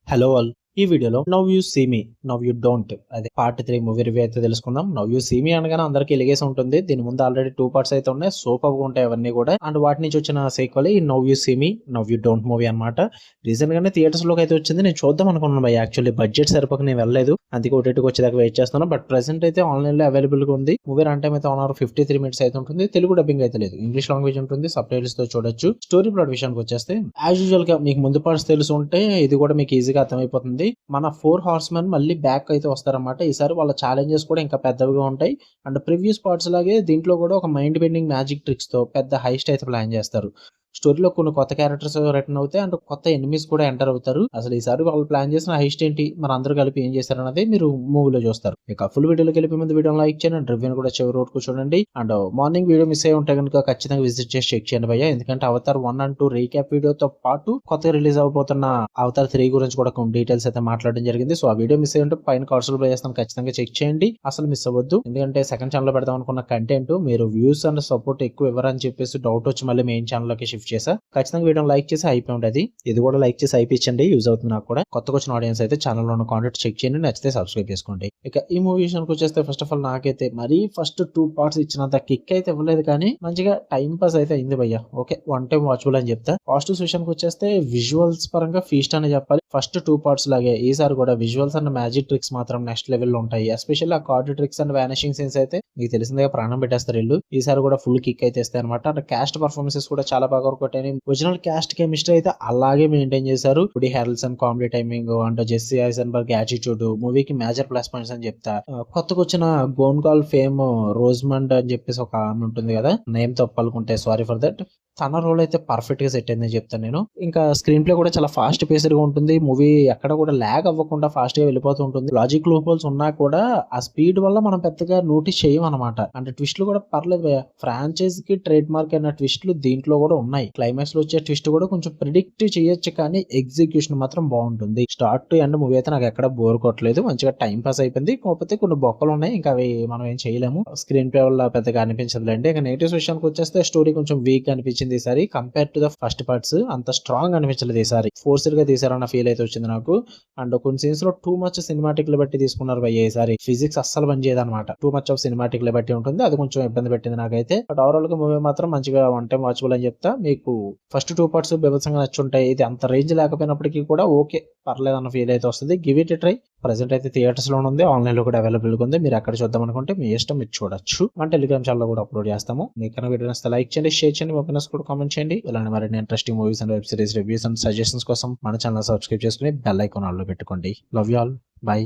Hello all. ఈ వీడియోలో now you see me now you don't అదే పార్ట్ 3 మూవీ రివ్యూ అయితే తెలుసుకుందాం. నవ్ యూ సీ మీ అనగానే అందరికి ఎలిగేసి ఉంటుంది. దీని ముందు ఆల్రెడీ 2 పార్ట్స్ అయితే ఉన్నాయి. సూపర్ గా ఉంటాయి అవన్నీ కూడా. అండ్ వాటి నుంచి వచ్చిన సీక్వెల్ ఈ now you see me now you don't movie అనమాట. రీసెంట్ గానే థియేటర్స్ లోకి అయితే వచ్చింది. నేను చూద్దాం అనుకున్నాను భయ్. యాక్చువల్లీ బడ్జెట్ సరిపోక నేను వెళ్ళలేదు, అందుకే ఓటీటీకి వచ్చేదాకా వెయిట్ చేస్తున్నాను. బట్ ప్రెసెంట్ అయితే ఆన్లైన్ లో అవైలబుల్ గా ఉంది. మూవీ రన్ టైం అయితే 1 hour 53 minutes అయితే ఉంటుంది. తెలుగు డబ్బింగ్ అయితే లేదు, ఇంగ్లీష్ లాంగ్వేజ్ ఉంటుంది. సబ్ టైటిల్స్ తో చూడొచ్చు. స్టోరీ ప్లాట్ విషయానికి వచ్చేస్తే యాజ్ యూజువల్ గా మీకు ముందు పార్ట్స్ తెలుసు ఉంటే ఇది కూడా మీకు ఈజీగా అర్థమైపోతుంది. మన 4 హార్స్మెన్ మళ్ళీ బ్యాక్ అయితే వస్తారన్నమాట. ఈసారి వాళ్ళ ఛాలెంజెస్ కూడా ఇంకా పెద్దవిగా ఉంటాయి. అండ్ ప్రీవియస్ పార్ట్స్ లాగే దీంట్లో కూడా ఒక మైండ్ బెండింగ్ మ్యాజిక్ ట్రిక్స్ తో పెద్ద హైస్ట్ అయితే ప్లాన్ చేస్తారు. స్టోరీలో కొన్ని కొత్త క్యారెక్టర్స్ రిటర్న్ అవుతాయి అండ్ కొత్త ఎనిమీస్ కూడా ఎంటర్ అవుతారు. అసలు ఈసారి వాళ్ళు ప్లాన్ చేసిన హైస్ట్ ఏంటి, మరి అందరూ కలిపి ఏం చేస్తారు అన్నది మీరు మూవీలో చూస్తారు. ఇక ఫుల్ వీడియోలోకి వెళ్ళి ముందు వీడియో లైక్ చేయండి అండ్ రివ్యూని కూడా చివరి వరకు చూడండి. అండ్ మార్నింగ్ వీడియో మిస్ అయ్యి ఉంటే కనుక ఖచ్చితంగా విజిట్ చేసి చెక్ చేయండి భయ్య. ఎందుకంటే అవతార్ 1 and 2 రీక్యాప్ వీడియోతో పాటు కొత్తగా రిలీజ్ అవబోతున్న అవతార్ 3 గురించి కూడా కొన్ని డీటెయిల్స్ అయితే మాట్లాడడం జరిగింది. సో ఆ వీడియో మిస్ అయ్యి ఉంటే పైన కార్డ్స్ లో ప్లే చేస్తాను, ఖచ్చితంగా చెక్ చేయండి. అసలు మిస్ అవ్వద్దు. ఎందుకంటే సెకండ్ ఛానల్ లో పెడదాం అనుకున్న కంటెంట్ మీరు వ్యూస్ అండ్ సపోర్ట్ ఎక్కువ ఇవ్వరని చెప్పేసి డౌట్ వచ్చి మళ్ళీ మెయిన్ ఛానల్ లోకి షిఫ్ట్ చేసా. ఖచ్చితంగా వీడియో లైక్ చేసి అయిపోయి ఉంటుంది. ఇది కూడా లైక్ చేసి అయిపించండి, యూజ్ అవుతుంది నాకు కూడా. కొత్తగా వచ్చిన ఆడియన్స్ అయితే ఛానల్ లో ఉన్న కాంటెంట్ చెక్ చేయండి, నచ్చితే సబ్స్క్రైబ్ చేసుకోండి. ఇక ఈ మూవీ విషయానికి వచ్చేస్తే ఫస్ట్ ఆఫ్ ఆల్ నాకైతే మరీ ఫస్ట్ 2 parts ఇచ్చినంత కిక్ అయితే ఇవ్వలేదు, కానీ మంచిగా టైం పాస్ అయితే అయింది భయ్య. ఓకే, వన్ టైం వాచబుల్ అని చెప్తా. పాజిటివ్స్ విషయానికి వచ్చేస్తే విజువల్స్ పరంగా ఫీస్ట్ అని చెప్పాలి. ఫస్ట్ 2 parts లాగే ఈసారి కూడా విజువల్స్ అండ్ మ్యాజిక్ ట్రిక్స్ మాత్రం నెక్స్ట్ లెవెల్ లో ఉంటాయి. ఎస్పెషల్లీ ఆ card tricks and vanishing scenes అయితే మీకు తెలిసిందే, ప్రాణం పెట్టేస్తారు ఇల్లు. ఈసారి కూడా ఫుల్ కిక్ అయితే ఇస్తాయి అనమాట. అండ్ క్యాస్ట్ పర్ఫార్మెన్సెస్ కూడా చాలా బాగా వర్క్ అవుతాయి. ఒరిజినల్ క్యాస్ట్ కెమిస్ట్రీ అయితే అలాగే మెయింటైన్ చేశారు. Woody Harrelson comedy timing and Jesse Eisenberg attitude మూవీకి మేజర్ ప్లస్ పాయింట్స్ అని చెప్తా. కొత్తగా వచ్చిన గోన్గాల్ ఫేమ్ రోజ్మండ్ అని చెప్పేసి ఒక ఆమె ఉంటుంది కదా, నేమ్ తప్పనుకుంటే సారీ ఫర్ దట్. తన రోల్ అయితే పర్ఫెక్ట్ గా సెట్ అయిందని చెప్తాను నేను. ఇంకా స్క్రీన్ ప్లే కూడా చాలా ఫాస్ట్ పేస్డ్ గా ఉంటుంది. మూవీ ఎక్కడ కూడా ల్యాగ్ అవ్వకుండా ఫాస్ట్ గా వెళ్ళిపోతూ ఉంటుంది. లాజిక్ లూపోల్స్ ఉన్నా కూడా ఆ స్పీడ్ వల్ల మనం పెద్దగా నోటీస్ చేయం అనమాట. అంటే ట్విస్ట్లు కూడా పర్లేదు. ఫ్రాంచైజ్ కి ట్రేడ్ మార్క్ అయిన ట్విస్ట్లు దీంట్లో కూడా ఉన్నాయి. క్లైమాక్స్ లో వచ్చే ట్విస్ట్ కూడా కొంచెం ప్రిడిక్ట్ చేయొచ్చు, కానీ ఎగ్జిక్యూషన్ మాత్రం బాగుంటుంది. స్టార్ట్ టు ఎండ్ మూవీ అయితే నాకు ఎక్కడ బోర్ కొట్టలేదు, మంచిగా టైం పాస్ అయిపోయింది. కాకపోతే కొన్ని బొక్కలు ఉన్నాయి, ఇంకా అవి మనం ఏం చేయలేము. స్క్రీన్ ప్లే వల్ల పెద్దగా అనిపించదులేండి. ఇక నెగిటివ్స్ విషయానికి వచ్చేస్తే స్టోరీ కొంచెం వీక్ అనిపించింది ఈసారి compare to the first parts. అంత స్ట్రాంగ్ అనిపించలేదు ఈసారి, ఫోర్స్డ్ గా తీసారన్న ఫీల్ అయితే వచ్చింది నాకు. అండ్ కొన్ని సీన్స్ లో టూ మచ్ సినిమాటిక్ లు బట్టి తీసుకున్నారు భయ్య ఈసారి. ఫిజిక్స్ అస్సలు పనిచేయదు అనమాట. టూ మచ్ ఆఫ్ సినిమాటిక్ లు బట్టి ఉంటుంది, అది కొంచెం ఇబ్బంది పెట్టింది నాకైతే. బట్ ఓవరాల్ గా మూవీ మాత్రం మంచిగా వన్ టైం వాచబుల్ అని చెప్తా. మీకు ఫస్ట్ 2 parts బీభత్సంగా నచ్చుంటాయి. ఇది అంత రేంజ్ లేకపోయినప్పటికీ కూడా ఓకే, పర్లేదు అన్న ఫీల్ అయితే వస్తుంది. Give it try. ప్రెసెంట్ అయితే థియేటర్స్ లో ఉంది, ఆన్లైన్ లో కూడా అవైలబుల్ ఉంది. మీరు ఎక్కడ చూద్దాం అనుకుంటే మీ ఇష్టం, మీరు చూడొచ్చు. మన టెలిగ్రామ్ ఛానల్ లో కూడా అప్లోడ్ చేస్తాము. మీకు వీడియో నచ్చితే లైక్ చేయండి, షేర్ చేయండి, ఓపెనర్స్ కూడా కామెంట్ చేయండి. ఇలాంటి మరిన్ని interesting movies and web series reviews and suggestions కోసం మన ఛానల్ సబ్స్క్రైబ్ చేసుకుని బెల్ ఐకాన్ ఆన్ లో పెట్టుకోండి. Love you all, by.